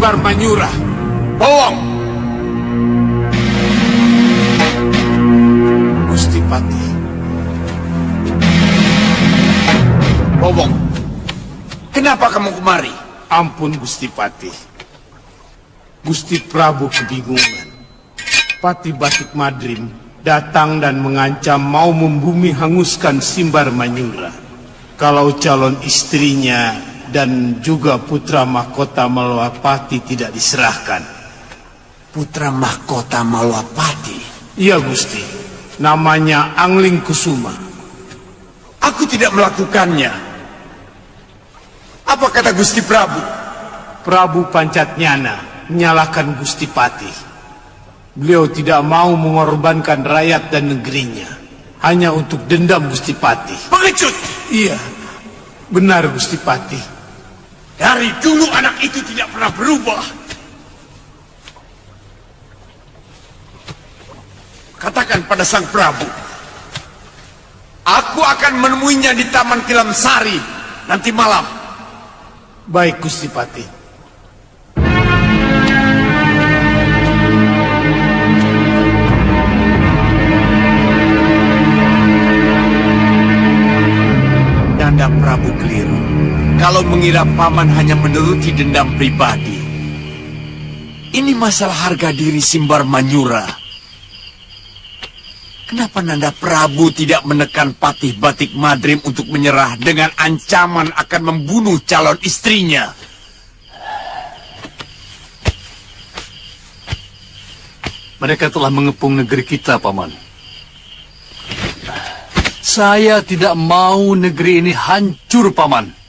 Simbar Manyura. Bohong! Gusti Patih. Bohong. Kenapa kamu kemari? Ampun Gusti Patih. Gusti Prabu kebingungan. Patih Batik Madrim datang dan mengancam mau membumi hanguskan Simbar Manyura kalau calon istrinya dan juga putra mahkota Malwapati tidak diserahkan. Putra mahkota Malwapati? Iya Gusti, namanya Angling Kusuma. Aku tidak melakukannya. Apa kata Gusti Prabu? Prabu Pancatnyana menyalahkan Gusti Patih. Beliau tidak mau mengorbankan rakyat dan negerinya hanya untuk dendam Gusti Patih. Pengecut! Iya, benar Gusti Patih. Dari dulu anak itu tidak pernah berubah. Katakan pada Sang Prabu, aku akan menemuinya di Taman Tilam Sari nanti malam. Baik Gusti Patih. Nanda Prabu keliru kalau mengira paman hanya menuruti dendam pribadi. Ini masalah harga diri Simbar Manyura. Kenapa Nanda Prabu tidak menekan Patih Batik Madrim untuk menyerah dengan ancaman akan membunuh calon istrinya? Mereka telah mengepung negeri kita, Paman. Saya tidak mau negeri ini hancur, Paman.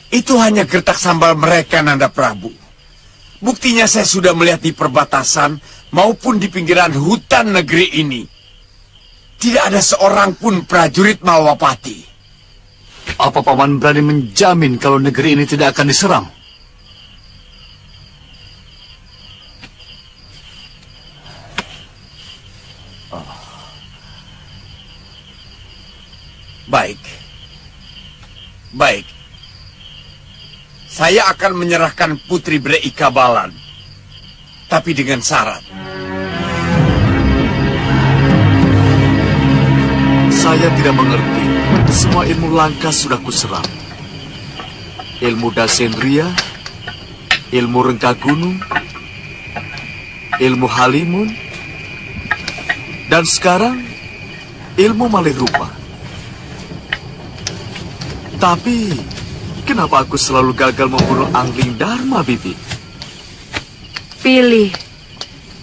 Itu hanya gertak sambal mereka, Nanda Prabu. Buktinya saya sudah melihat di perbatasan maupun di pinggiran hutan negeri ini. Tidak ada seorang pun prajurit Malwapati. Apa Paman berani menjamin kalau negeri ini tidak akan diserang? Baik. Baik. Saya akan menyerahkan Putri Brei Kabalan. Tapi dengan syarat. Saya tidak mengerti. Semua ilmu langka sudah kuserap. Ilmu Dasendria, ilmu Rengka Gunung, ilmu Halimun, dan sekarang ilmu Malih Rupa. Tapi, kenapa aku selalu gagal membunuh Angling Dharma, Bibi? Pilih,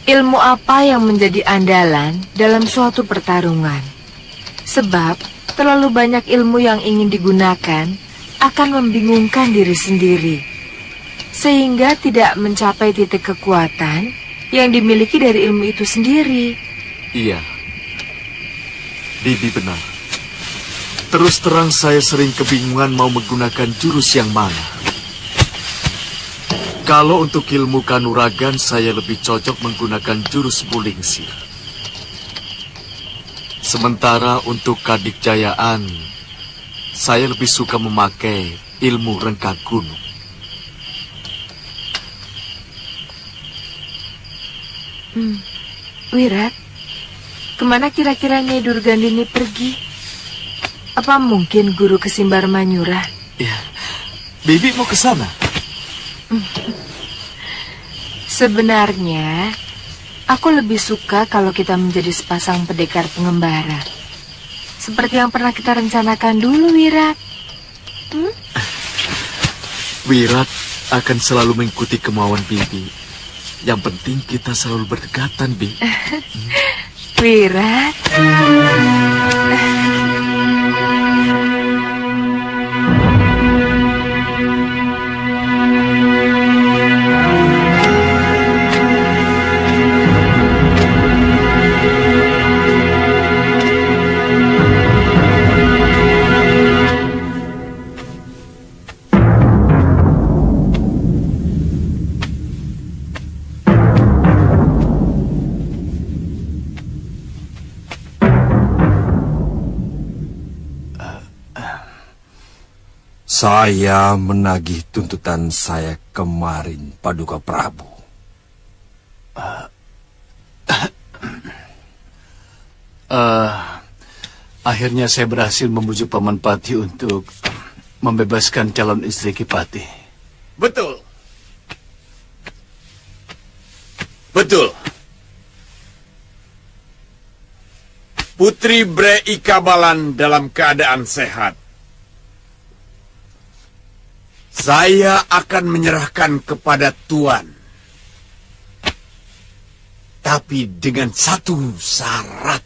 ilmu apa yang menjadi andalan dalam suatu pertarungan. Sebab, terlalu banyak ilmu yang ingin digunakan akan membingungkan diri sendiri. Sehingga tidak mencapai titik kekuatan yang dimiliki dari ilmu itu sendiri. Iya, Bibi benar. Terus terang saya sering kebingungan mau menggunakan jurus yang mana. Kalau untuk ilmu kanuragan saya lebih cocok menggunakan jurus Bulingsir. Sementara untuk kadikjayaan, saya lebih suka memakai ilmu Rengka Gunung. Wirat, kemana kira-kira Nyai Durgandini pergi? Apa mungkin guru ke Simbar Manyura? Ya, Bibi mau ke sana. Sebenarnya, aku lebih suka kalau kita menjadi sepasang pendekar pengembara. Seperti yang pernah kita rencanakan dulu, Wirat. Wirat akan selalu mengikuti kemauan Bibi. Yang penting kita selalu berdekatan, Bi. Wirat. Saya menagih tuntutan saya kemarin, Paduka Prabu. Akhirnya saya berhasil membujuk Paman Pati untuk membebaskan calon istri Ki Pati. Betul. Betul. Putri Bre Ikabalan dalam keadaan sehat. Saya akan menyerahkan kepada Tuan. Tapi dengan satu syarat.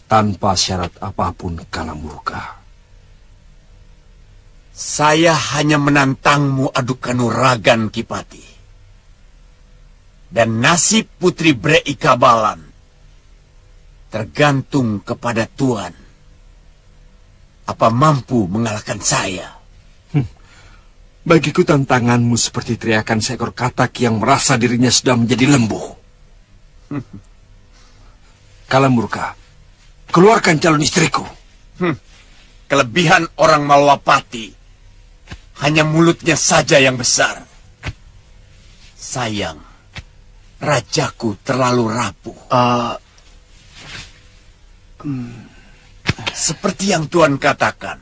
Tanpa syarat apapun, Kalamurka. Saya hanya menantangmu adu kanuragan, Ki Pati. Dan nasib Putri Bre Ikabalan tergantung kepada Tuan. Apa mampu mengalahkan saya? Bagiku tantanganmu seperti teriakan seekor katak yang merasa dirinya sudah menjadi lembu. Kalamurka, keluarkan calon istriku. Kelebihan orang Malwapati hanya mulutnya saja yang besar. Sayang, rajaku terlalu rapuh. Seperti yang Tuan katakan,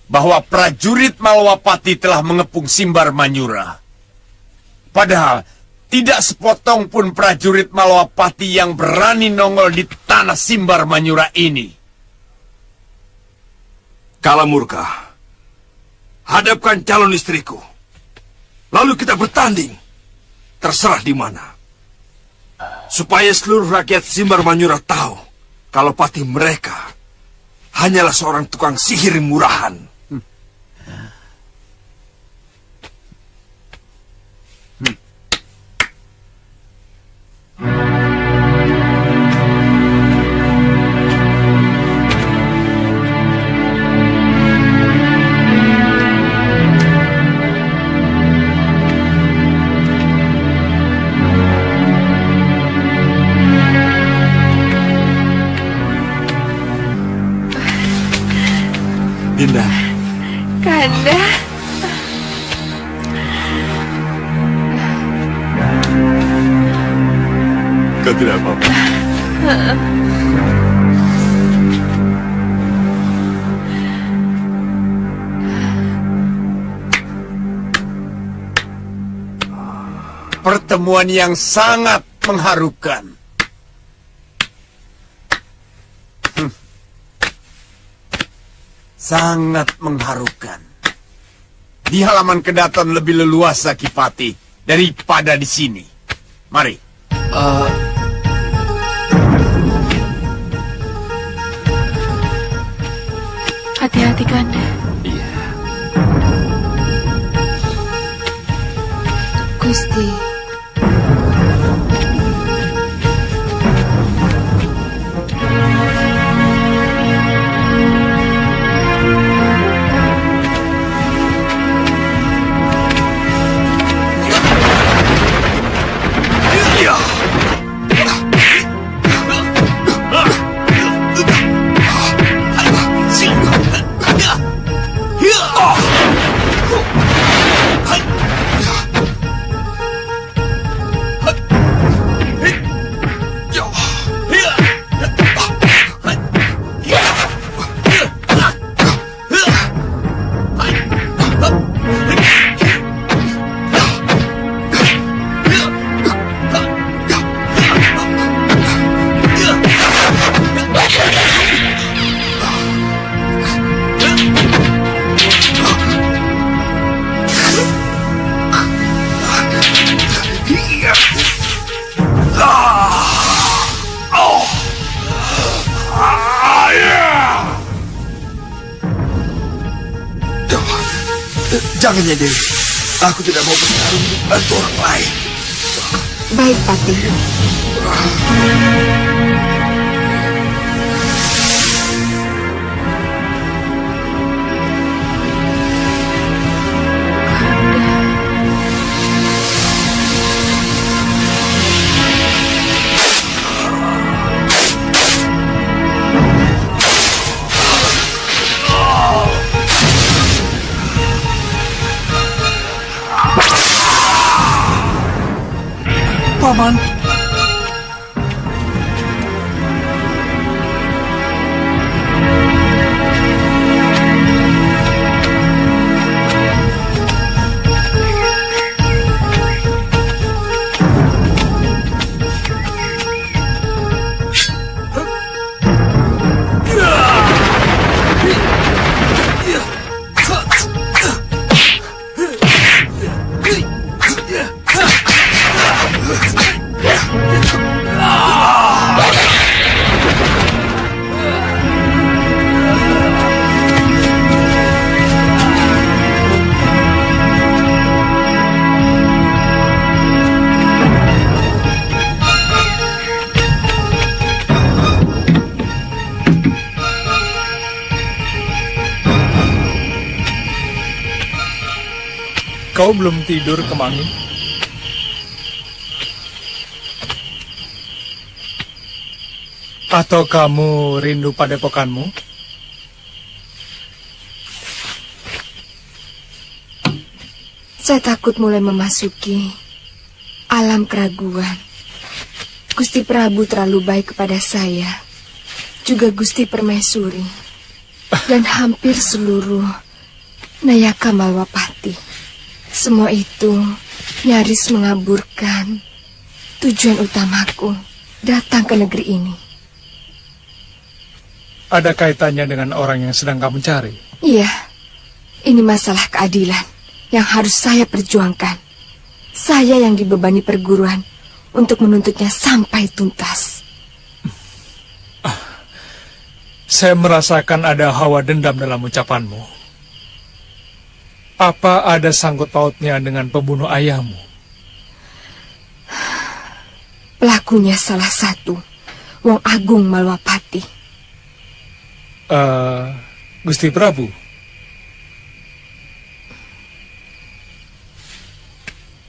bahwa prajurit Malwapati telah mengepung Simbar Manyura. Padahal tidak sepotong pun prajurit Malwapati yang berani nongol di tanah Simbar Manyura ini. Kalamurka, hadapkan calon istriku. Lalu kita bertanding. Terserah di mana. Supaya seluruh rakyat Simbar Manyura tahu kalau pati mereka hanyalah seorang tukang sihir murahan. Dinda. Kanda. Kau tidak apa-apa. Pertemuan yang sangat mengharukan. Sangat mengharukan. Di halaman Kedaton lebih leluasa, Ki Pati, daripada di sini. Mari. Hati-hati, Kanda. Iya. Gusti. Jangan ya, Dewi. Aku tidak mau bertarung untuk bantu orang lain. Baik, Pati. Paman. Kau belum tidur, Kemangi? Atau kamu rindu padepokanmu? Saya takut mulai memasuki alam keraguan. Gusti Prabu terlalu baik kepada saya, juga Gusti Permaisuri, dan hampir seluruh Nayaka Malwapati. Semua itu nyaris mengaburkan tujuan utamaku datang ke negeri ini. Ada kaitannya dengan orang yang sedang kamu cari? Iya, ini masalah keadilan yang harus saya perjuangkan. Saya yang dibebani perguruan untuk menuntutnya sampai tuntas. Saya merasakan ada hawa dendam dalam ucapanmu. Apa ada sangkut pautnya dengan pembunuh ayahmu? Pelakunya salah satu Wong Agung Malwapati. Gusti Prabu.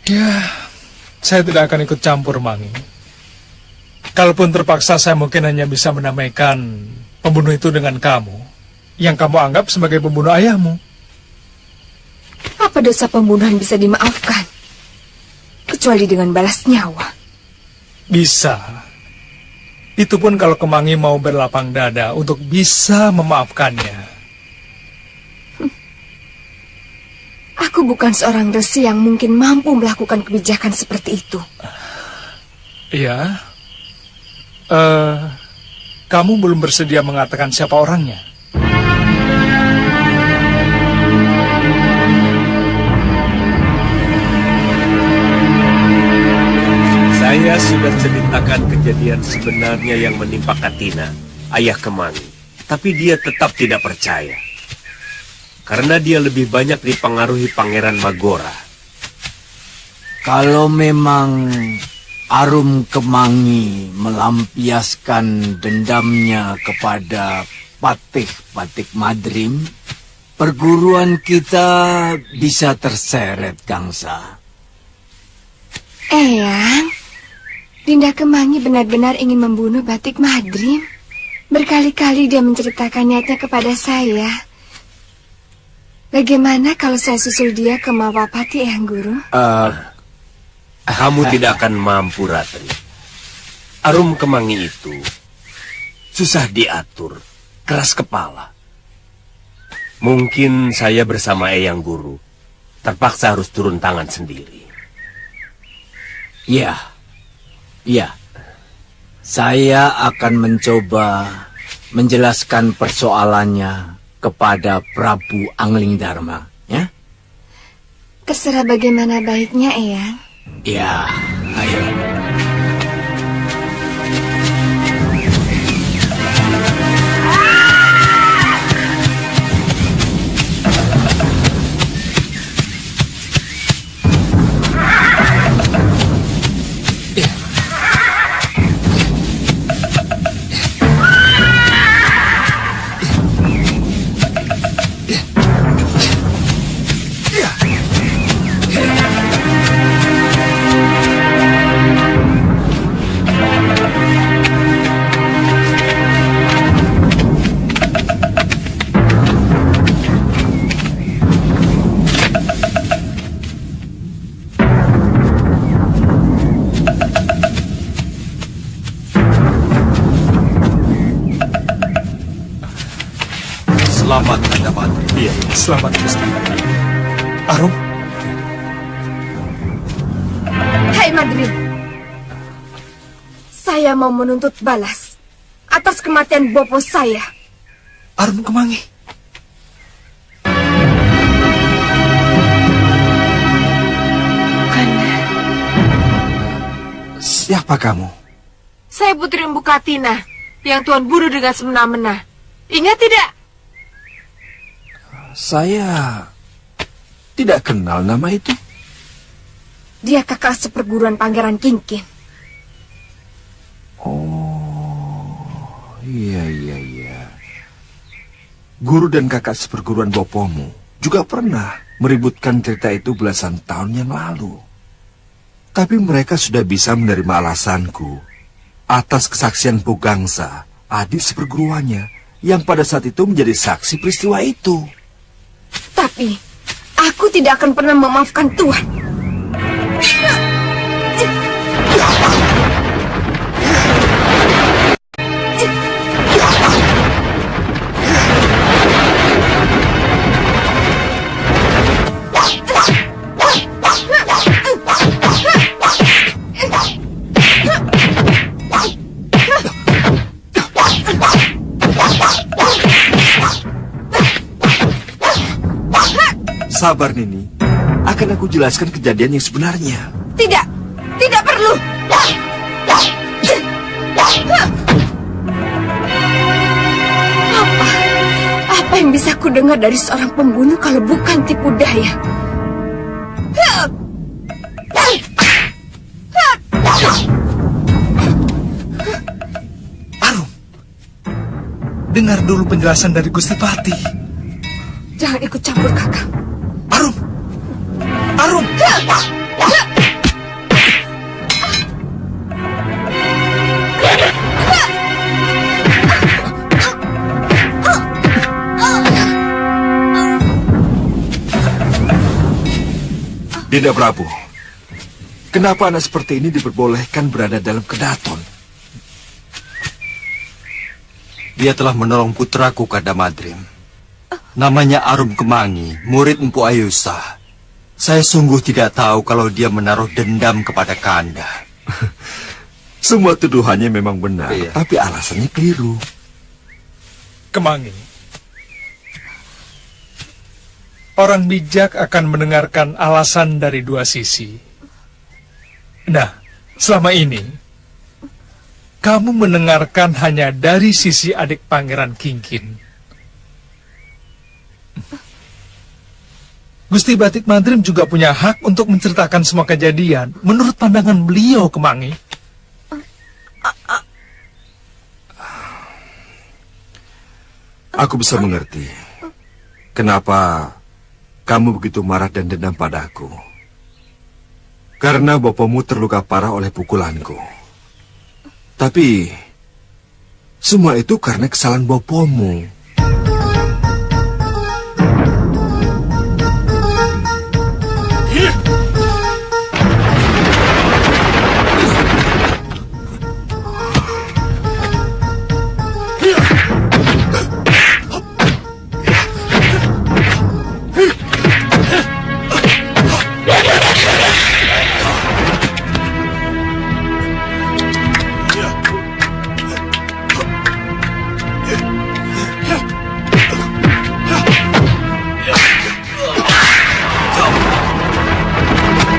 Ya, saya tidak akan ikut campur, Mangi. Kalaupun terpaksa, saya mungkin hanya bisa menamaikan pembunuh itu dengan kamu, yang kamu anggap sebagai pembunuh ayahmu. Apa dosa pembunuhan bisa dimaafkan? Kecuali dengan balas nyawa. Bisa. Itu pun kalau Kemangi mau berlapang dada untuk bisa memaafkannya. Aku bukan seorang resi yang mungkin mampu melakukan kebijakan seperti itu. Iya. Kamu belum bersedia mengatakan siapa orangnya? Saya sudah ceritakan kejadian sebenarnya yang menimpa Katina, ayah Kemangi. Tapi dia tetap tidak percaya. Karena dia lebih banyak dipengaruhi Pangeran Magora. Kalau memang Arum Kemangi melampiaskan dendamnya kepada Patih Madrim, perguruan kita bisa terseret, Gangsa. Eyang, Dinda Kemangi benar-benar ingin membunuh Batik Madrim. Berkali-kali dia menceritakan niatnya kepada saya. Bagaimana kalau saya susul dia ke Malwapati, Eyang Guru? Kamu tidak akan mampu, Ratri. Arum Kemangi itu susah diatur, keras kepala. Mungkin saya bersama Eyang Guru terpaksa harus turun tangan sendiri. Ya, saya akan mencoba menjelaskan persoalannya kepada Prabu Angling Dharma, ya? Terserah bagaimana baiknya, Eyang. Ya, ayo. Iya, selamat Gusti. Arum, Hai Madrim, saya mau menuntut balas atas kematian bopo saya. Arum Kemangi. Kanda, Siapa kamu? saya Putri Empu Katina yang Tuan bunuh dengan semena-mena. Ingat tidak? Saya tidak kenal nama itu. Dia kakak seperguruan Pangeran Kingkin. Oh, iya. Guru dan kakak seperguruan bopomu juga pernah meributkan cerita itu belasan tahun yang lalu. Tapi mereka sudah bisa menerima alasanku atas kesaksian Pugangsa, adik seperguruannya, yang pada saat itu menjadi saksi peristiwa itu. Tapi aku tidak akan pernah memaafkan Tuhan. Sabar, Nini. Akan aku jelaskan kejadian yang sebenarnya. Tidak, tidak perlu. Apa yang bisa ku dengar dari seorang pembunuh kalau bukan tipu daya? Arum, dengar dulu penjelasan dari Gusti Patih. Jangan ikut campur, kakak. Arum, Arum. Dinda Prabu, kenapa anak seperti ini diperbolehkan berada dalam kedaton? Dia telah menolong putraku Kanda Madrim. Namanya Arum Kemangi, murid Empu Ayusa. Saya sungguh tidak tahu kalau dia menaruh dendam kepada Kanda. Semua tuduhannya memang benar, Iya. tapi alasannya keliru. Kemangi, orang bijak akan mendengarkan alasan dari dua sisi. Nah, selama ini kamu mendengarkan hanya dari sisi adik Pangeran Kingkin. Gusti Batik Madrim juga punya hak untuk menceritakan semua kejadian menurut pandangan beliau, Kemangi. Aku bisa mengerti kenapa kamu begitu marah dan dendam padaku. Karena bapamu terluka parah oleh pukulanku. Tapi semua itu karena kesalahan bapamu.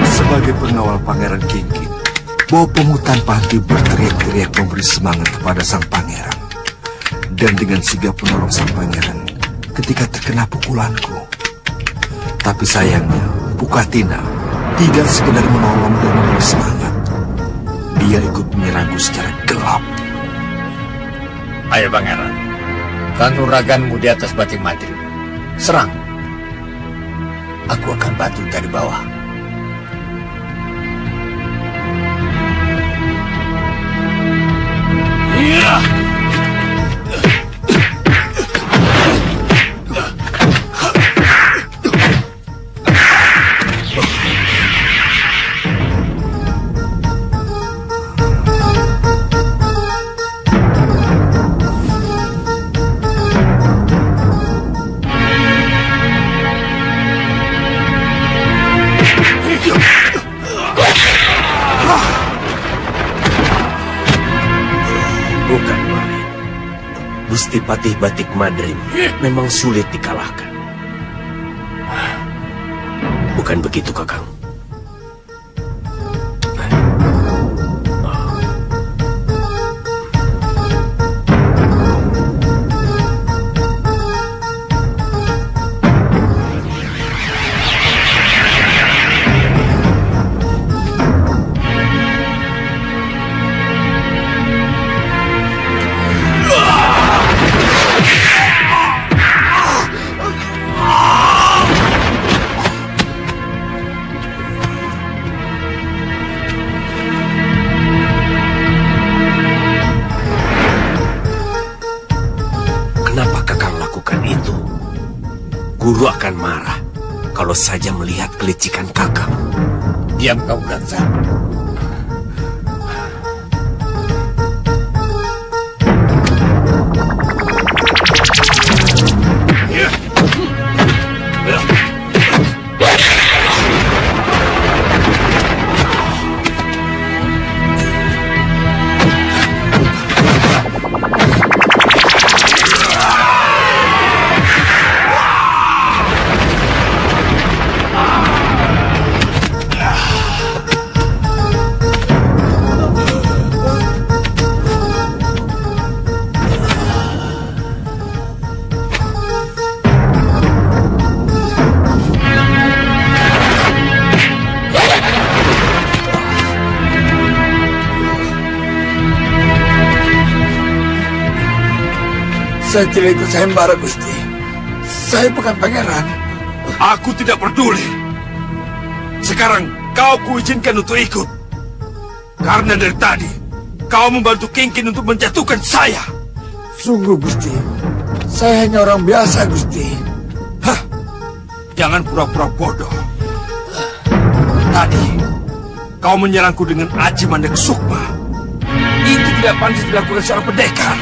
Sebagai pengawal Pangeran Kingkin, bapamu tanpa henti berteriak-teriak memberi semangat kepada sang pangeran. Dan dengan sigap menolong sang pangeran ketika terkena pukulanku. Tapi sayangnya, Pukatina tidak sekedar menolong dan memberi semangat. Dia ikut menyerangku secara gelap. Ayo Pangeran, kanuraganmu di atas Batik Madrim. Serang. Aku akan bantu dari bawah. Patih Batik Madrim memang sulit dikalahkan. Bukan begitu, Kakang? Guru akan marah kalau saja melihat kelicikan Kakang. Diam kau, Gansa. Saya tidak ikut sayembara, Gusti. Saya bukan pangeran. Aku tidak peduli. Sekarang kau kuizinkan untuk ikut. Karena dari tadi kau membantu Kingkin untuk menjatuhkan saya. Sungguh, Gusti. Saya hanya orang biasa, Gusti. Hah? Jangan pura-pura bodoh. Tadi kau menyerangku dengan Aji Mandek Sukma. Itu tidak pantas dilakukan seorang pendekar.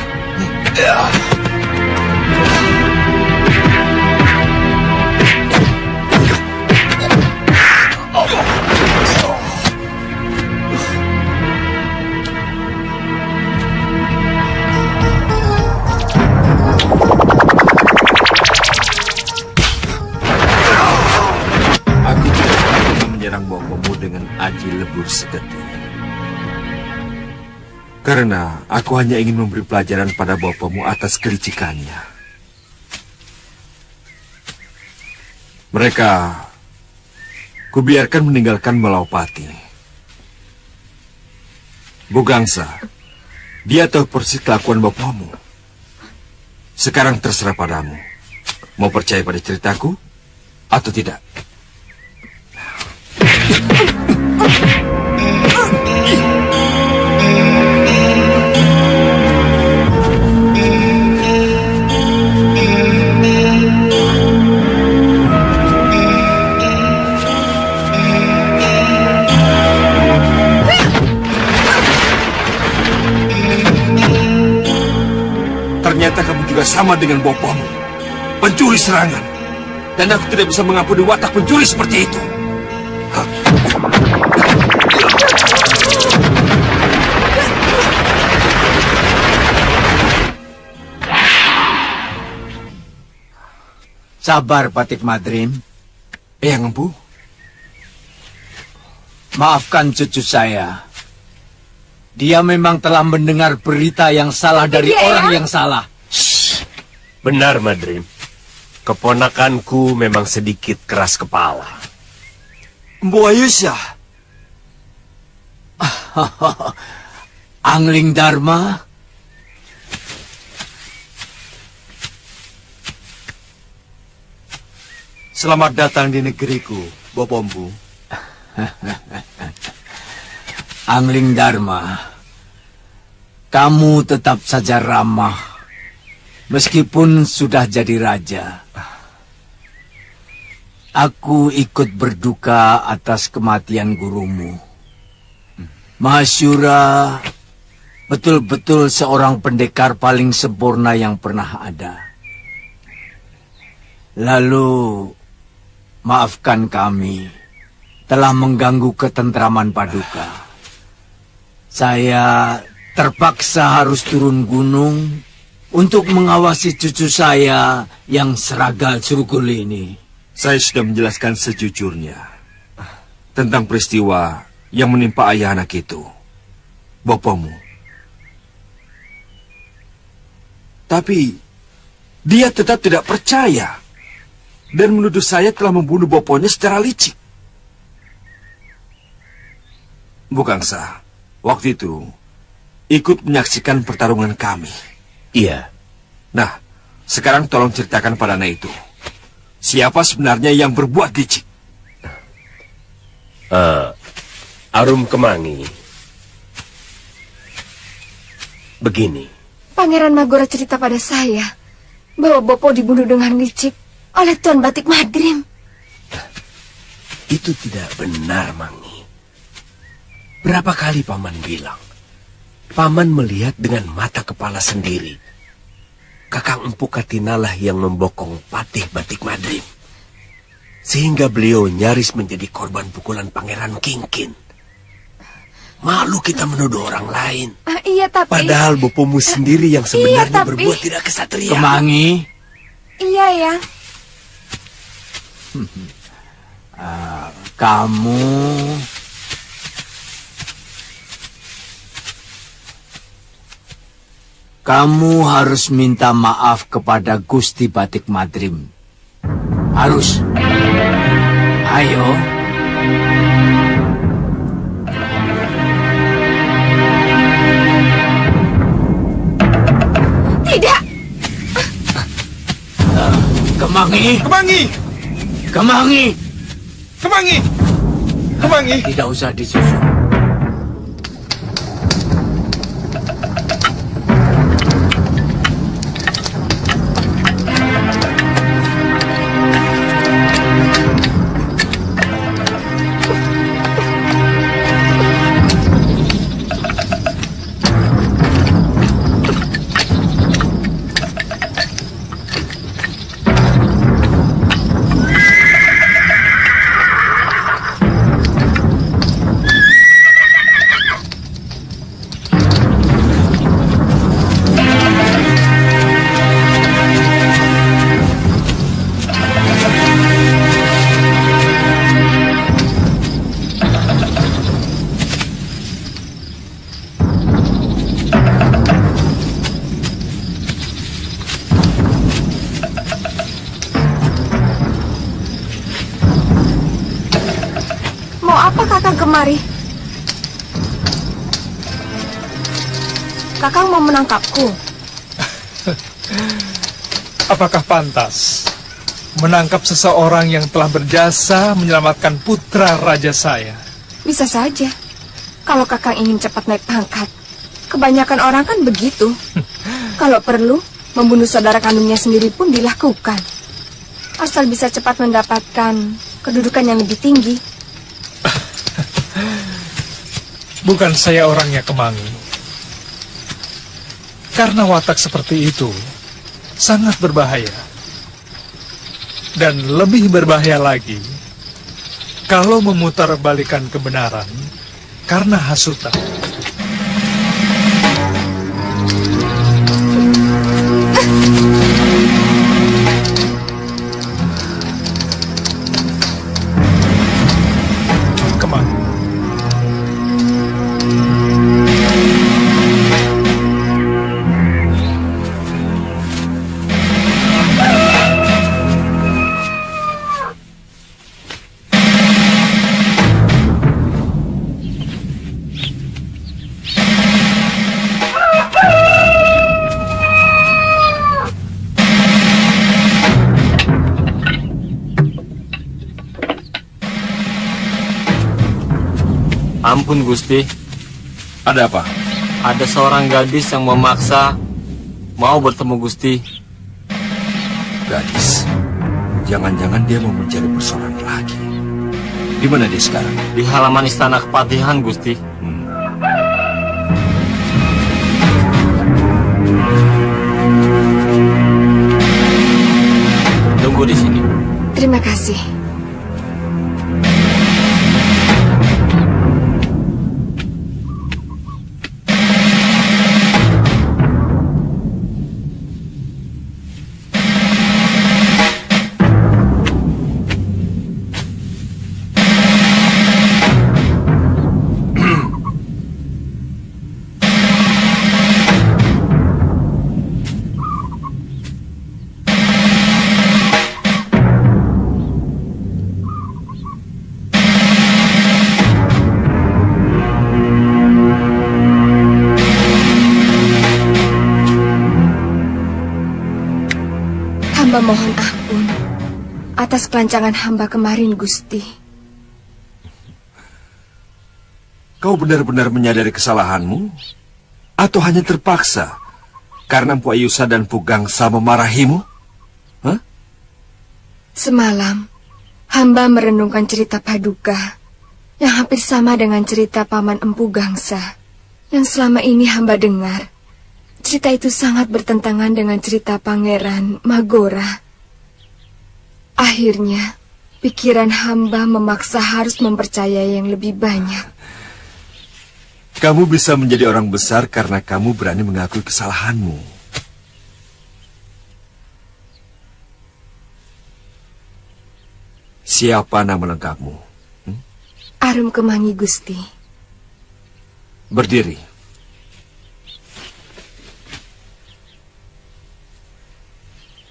Aku tidak pernah menyerang bopomu dengan aji lebur segeti. Karena aku hanya ingin memberi pelajaran pada bopomu atas kelicikannya. Mereka kubiarkan meninggalkan Malaupati. Bugangsa, dia tahu persis kelakuan bopomu. Sekarang terserah padamu. Mau percaya pada ceritaku atau tidak? Ternyata kamu juga sama dengan bopomu, pencuri serangan. Dan aku tidak bisa mengampuni watak pencuri seperti itu. Sabar, Patik Madrim. Eyang Empu. Maafkan cucu saya. Dia memang telah mendengar berita yang salah dari orang yang salah. Benar, Madrim. Keponakanku memang sedikit keras kepala. Mbu Ayusha. Angling Dharma. Selamat datang di negeriku, Bopombu. Angling Dharma, kamu tetap saja ramah, meskipun sudah jadi raja. Aku ikut berduka atas kematian gurumu. Mahasyura betul-betul seorang pendekar paling sempurna yang pernah ada. Lalu, maafkan kami telah mengganggu ketentraman Paduka. Saya terpaksa harus turun gunung untuk mengawasi cucu saya yang seragal surgul ini. Saya sudah menjelaskan sejujurnya tentang peristiwa yang menimpa ayah anak itu, bapakmu. Tapi dia tetap tidak percaya dan menuduh saya telah membunuh bapaknya secara licik. Bukangsa, waktu itu ikut menyaksikan pertarungan kami. Iya. Nah, sekarang tolong ceritakan pada anak itu, siapa sebenarnya yang berbuat licik? Arum Kemangi. Begini. Pangeran Magora cerita pada saya bahwa Bopo dibunuh dengan licik oleh Tuan Batik Madrim. Itu tidak benar, Mangi. Berapa kali Paman bilang, Paman melihat dengan mata kepala sendiri. Kakang Empu Katinalah yang membokong Patih Batik Madrim. Sehingga beliau nyaris menjadi korban pukulan Pangeran Kingkin. Malu kita menuduh orang lain. Iya, tapi... Padahal bopomu sendiri yang sebenarnya berbuat tidak kesatria. Kemangi. Iya, ya. Kamu harus minta maaf kepada Gusti Batik Madrim. Harus. Ayo. Tidak. Kemangi. Kemangi. Kemangi. Kemangi. Kemangi. Tidak usah disusun. Kemari. Kakang mau menangkapku. Apakah pantas menangkap seseorang yang telah berjasa menyelamatkan putra raja saya? Bisa saja. Kalau kakang ingin cepat naik pangkat, kebanyakan orang kan begitu. Kalau perlu, membunuh saudara kandungnya sendiri pun dilakukan. Asal bisa cepat mendapatkan kedudukan yang lebih tinggi. Bukan saya orangnya Kemangi. Karena watak seperti itu sangat berbahaya. Dan lebih berbahaya lagi kalau memutarbalikan kebenaran karena hasutan. Ampun Gusti. Ada apa? Ada seorang gadis yang memaksa mau bertemu Gusti. Gadis? Jangan-jangan dia mau mencari persoalan lagi. Di mana dia sekarang? Di halaman istana Kepatihan Gusti. Tunggu di sini. Terima kasih. atas kelancangan hamba kemarin, Gusti. Kau benar-benar menyadari kesalahanmu? Atau hanya terpaksa karena Empu Ayusa dan Empu Gangsa memarahimu? Hah? Semalam, hamba merenungkan cerita Paduka yang hampir sama dengan cerita Paman Empu Gangsa yang selama ini hamba dengar. Cerita itu sangat bertentangan dengan cerita Pangeran Magora. Akhirnya, pikiran hamba memaksa harus mempercayai yang lebih banyak. Kamu bisa menjadi orang besar karena kamu berani mengakui kesalahanmu. Siapa nama lengkapmu? Arum Kemangi, Gusti. Berdiri.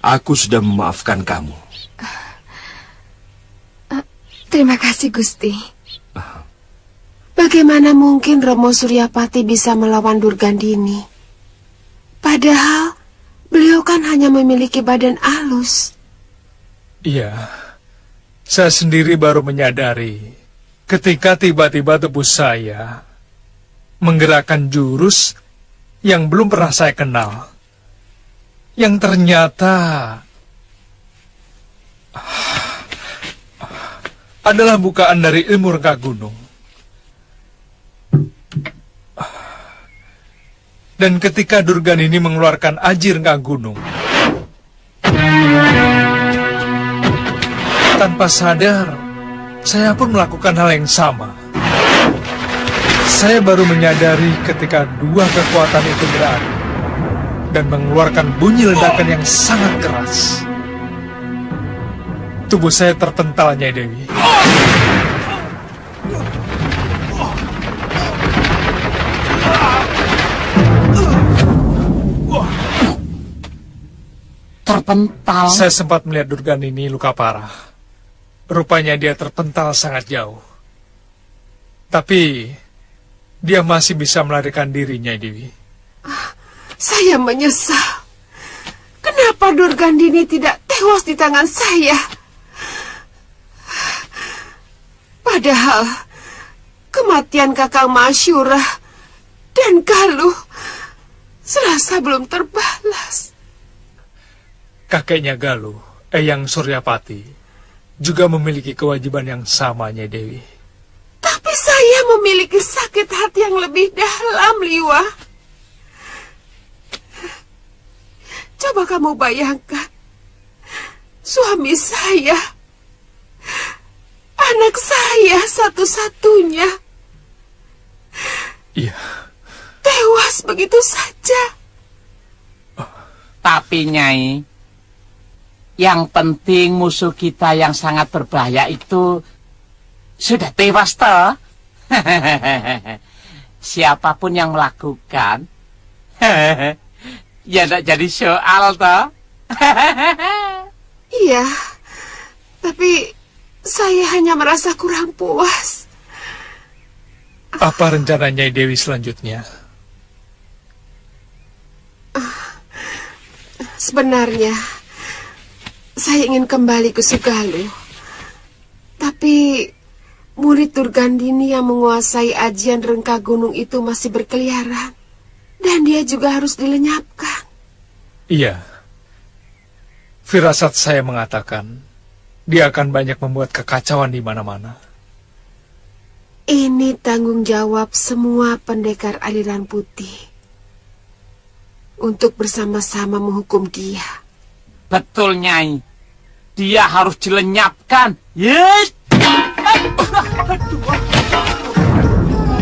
Aku sudah memaafkan kamu. Terima kasih, Gusti. Bagaimana mungkin Romo Suryapati bisa melawan Durgandini? Padahal beliau kan hanya memiliki badan halus. Iya, saya sendiri baru menyadari ketika tiba-tiba tubuh saya menggerakkan jurus yang belum pernah saya kenal. Yang ternyata adalah bukaan dari ilmu rengka gunung. Dan ketika Durgandini mengeluarkan aji rengka gunung, tanpa sadar, saya pun melakukan hal yang sama. Saya baru menyadari ketika dua kekuatan itu beradu dan mengeluarkan bunyi ledakan yang sangat keras. Tubuh saya terpental, Nyai Dewi. Terpental? Saya sempat melihat Durgandini luka parah. Rupanya dia terpental sangat jauh. Tapi dia masih bisa melarikan diri, Nyai Dewi. Saya menyesal. Kenapa Durgandini tidak tewas di tangan saya? Padahal kematian Kakang Masyurah dan Galuh serasa belum terbalas. Kakeknya Galuh, Eyang Suryapati, juga memiliki kewajiban yang sama, Nyai Dewi. Tapi saya memiliki sakit hati yang lebih dalam, Liwa. Coba kamu bayangkan, suami saya, anak saya satu-satunya, iya, tewas begitu saja. Tapi Nyai, yang penting musuh kita yang sangat berbahaya itu sudah tewas toh. Siapapun yang melakukan, ya tidak jadi soal toh. Iya, tapi saya hanya merasa kurang puas. Apa rencana Nyai Dewi selanjutnya? Sebenarnya saya ingin kembali ke Sugaluh. Tapi murid Durgandini yang menguasai ajian rengka gunung itu masih berkeliaran. Dan dia juga harus dilenyapkan. Iya. Firasat saya mengatakan dia akan banyak membuat kekacauan di mana-mana. Ini tanggung jawab semua pendekar aliran putih untuk bersama-sama menghukum dia. Betul, Nyai. Dia harus dilenyapkan. Yes.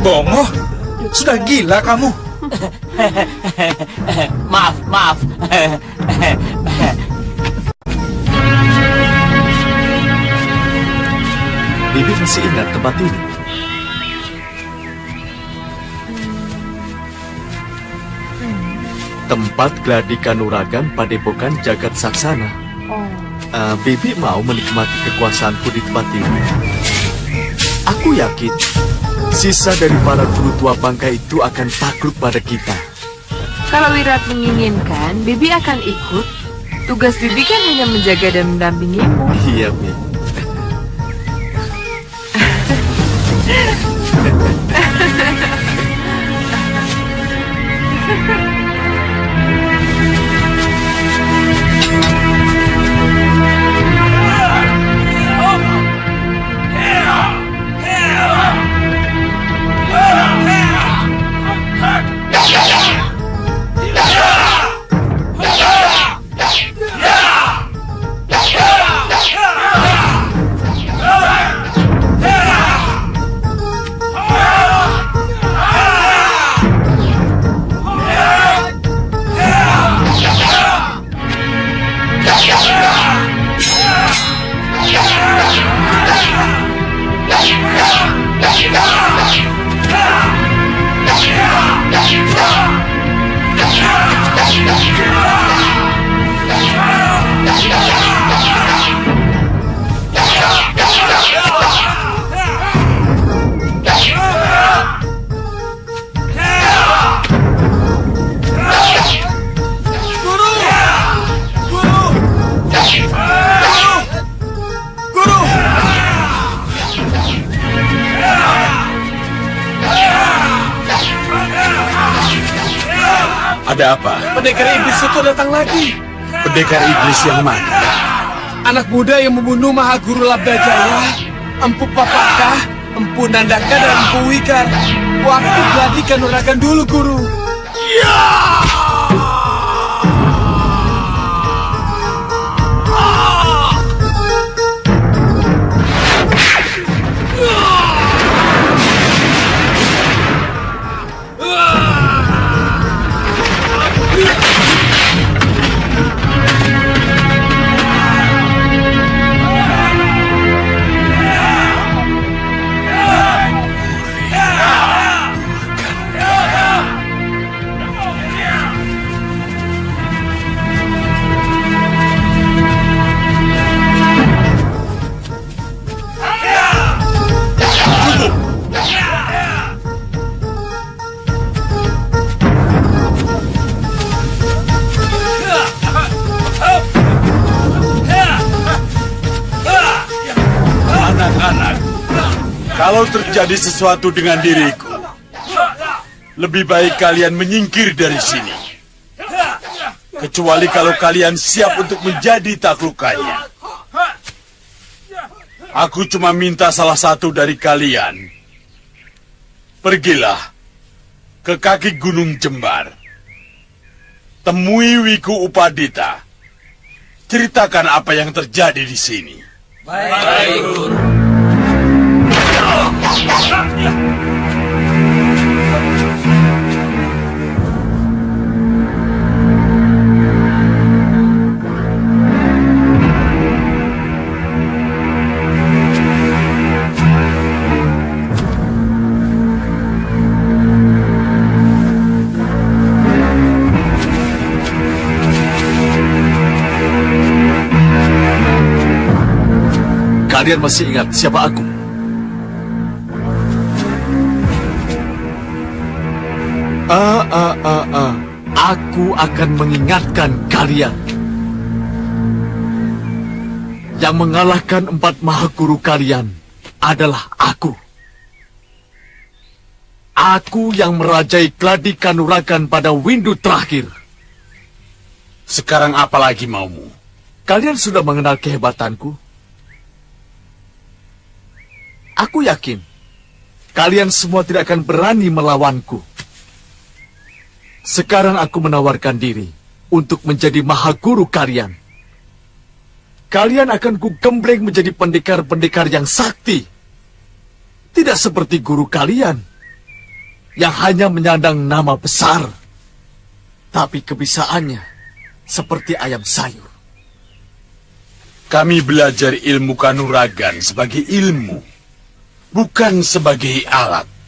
Bongo, sudah gila kamu. Maaf. Bibi masih ingat tempat ini? Tempat gladi kanuragan padepokan Jagat Saksana. Bibi mau menikmati kekuasaanku di tempat ini. Aku yakin sisa dari para guru tua bangka itu akan takluk pada kita. Kalau Wirat menginginkan, Bibi akan ikut. Tugas Bibi kan hanya menjaga dan mendampingimu. Iya, Mi. Ada apa? Pendekar iblis itu datang lagi. Pendekar iblis yang mana? Anak muda yang membunuh Mahaguru Labdajaya, Empu Papaka, Empu Nandaka, dan Empu Wikar. Waktu gladi kanuragan dulu, Guru. Ya! Kalau terjadi sesuatu dengan diriku, lebih baik kalian menyingkir dari sini. Kecuali kalau kalian siap untuk menjadi taklukannya. Aku cuma minta salah satu dari kalian. Pergilah ke kaki Gunung Jembar. Temui Wiku Upadita. Ceritakan apa yang terjadi di sini. Baik, Guru. Kalian masih ingat siapa aku? Aku akan mengingatkan kalian. Yang mengalahkan 4 mahaguru kalian adalah aku. Aku yang merajai gladi kanuragan pada windu terakhir. Sekarang apa lagi maumu? Kalian sudah mengenal kehebatanku. Aku yakin kalian semua tidak akan berani melawanku. Sekarang aku menawarkan diri untuk menjadi mahaguru kalian. Kalian akan kugembleng menjadi pendekar-pendekar yang sakti. Tidak seperti guru kalian yang hanya menyandang nama besar, tapi kebisaannya seperti ayam sayur. Kami belajar ilmu kanuragan sebagai ilmu, bukan sebagai alat.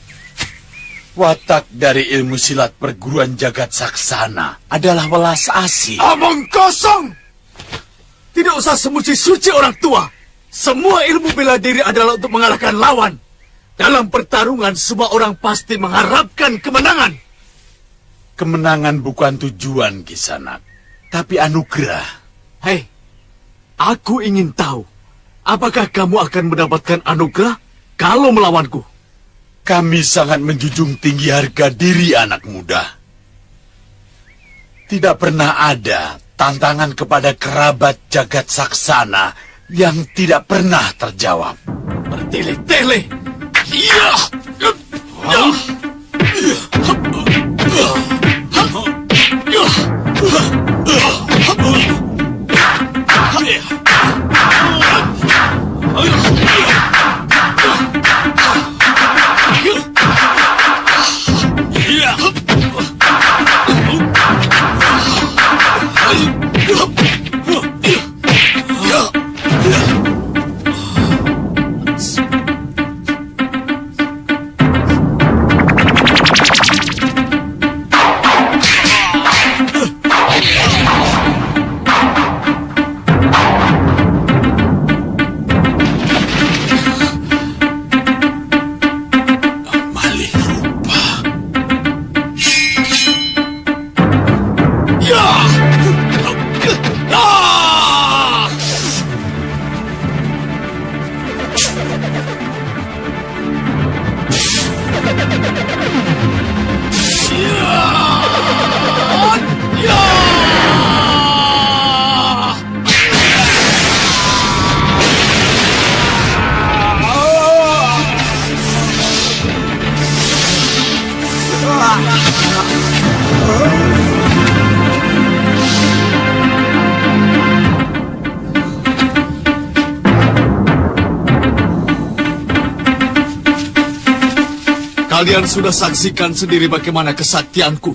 Watak dari ilmu silat perguruan Jagat Saksana adalah welas asih. Omong kosong! Tidak usah semuci-suci orang tua. Semua ilmu bela diri adalah untuk mengalahkan lawan. Dalam pertarungan, semua orang pasti mengharapkan kemenangan. Kemenangan bukan tujuan, Kisanak, tapi anugerah. Hei, aku ingin tahu, apakah kamu akan mendapatkan anugerah kalau melawanku? Kami sangat menjunjung tinggi harga diri anak muda. Tidak pernah ada tantangan kepada kerabat jagat saksana yang tidak pernah terjawab. Bertele-tele. Iya. Kalian sudah saksikan sendiri bagaimana kesaktianku.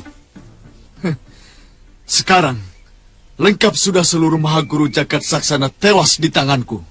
Sekarang, lengkap sudah seluruh Mahaguru Jagat Saksana tewas di tanganku.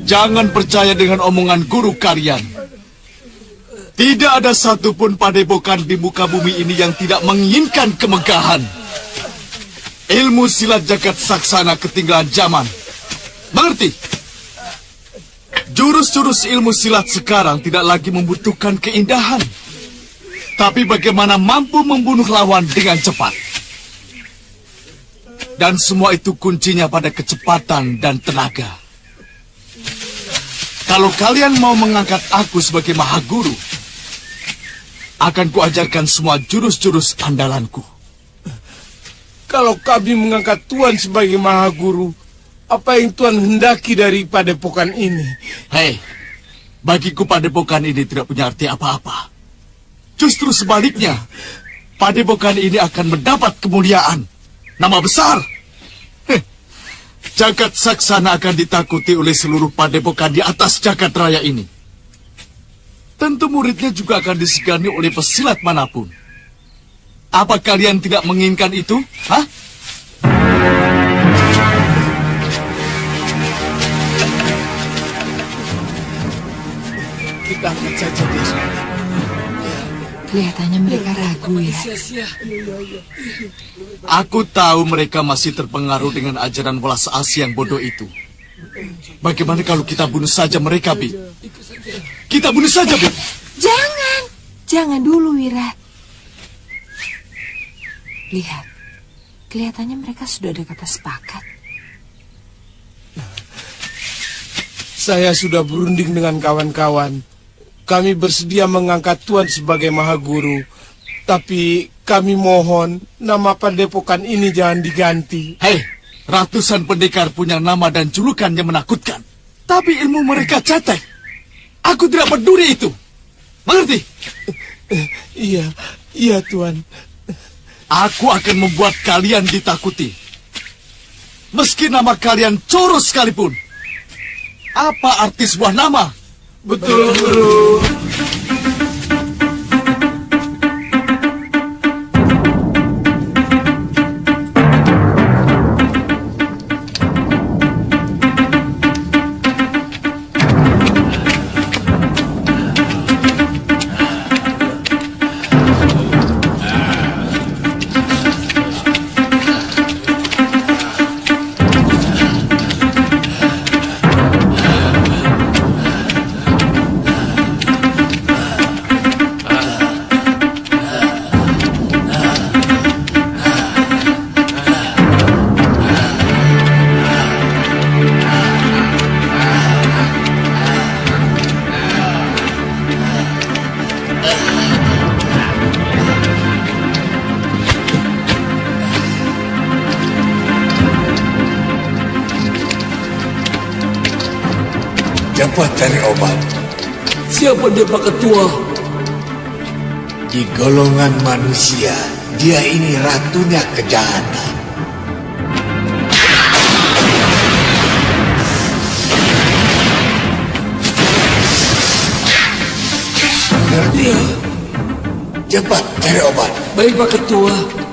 Jangan percaya dengan omongan guru kalian. Tidak ada satupun padepokan di muka bumi ini yang tidak menginginkan kemegahan. Ilmu silat jagat saksana ketinggalan zaman. Mengerti? Jurus-jurus ilmu silat sekarang tidak lagi membutuhkan keindahan, tapi bagaimana mampu membunuh lawan dengan cepat. Dan semua itu kuncinya pada kecepatan dan tenaga. Kalau kalian mau mengangkat aku sebagai Mahaguru, akan kuajarkan semua jurus-jurus andalanku. Kalau kami mengangkat Tuan sebagai Mahaguru, apa yang Tuan hendaki dari padepokan ini? Hei, bagiku padepokan ini tidak punya arti apa-apa. Justru sebaliknya, padepokan ini akan mendapat kemuliaan, nama besar. Jagat saksana akan ditakuti oleh seluruh padepokan di atas jagat raya ini. Tentu muridnya juga akan disegani oleh pesilat manapun. Apa kalian tidak menginginkan itu? Hah? Kita akan saja besok. Kelihatannya mereka ragu ya. Aku tahu mereka masih terpengaruh dengan ajaran welas asih yang bodoh itu. Bagaimana kalau kita bunuh saja mereka, Bi? Kita bunuh saja, Bi. Jangan dulu, Wirat. Lihat, kelihatannya mereka sudah ada kata sepakat. Saya sudah berunding dengan kawan-kawan. Kami bersedia mengangkat Tuan sebagai Mahaguru, tapi kami mohon nama padepokan ini jangan diganti. Hei, ratusan pendekar punya nama dan julukan yang menakutkan, tapi ilmu mereka cetek. Aku tidak peduli itu. Mengerti? Iya Tuan. Aku akan membuat kalian ditakuti. Meski nama kalian Coros sekalipun. Apa arti sebuah nama? Betul, Guru. Cepat cari obat. Siapa dia Pak Ketua? Di golongan manusia, dia ini ratunya kejahatan. Ngerti? Cepat cari obat. Baik Pak Ketua.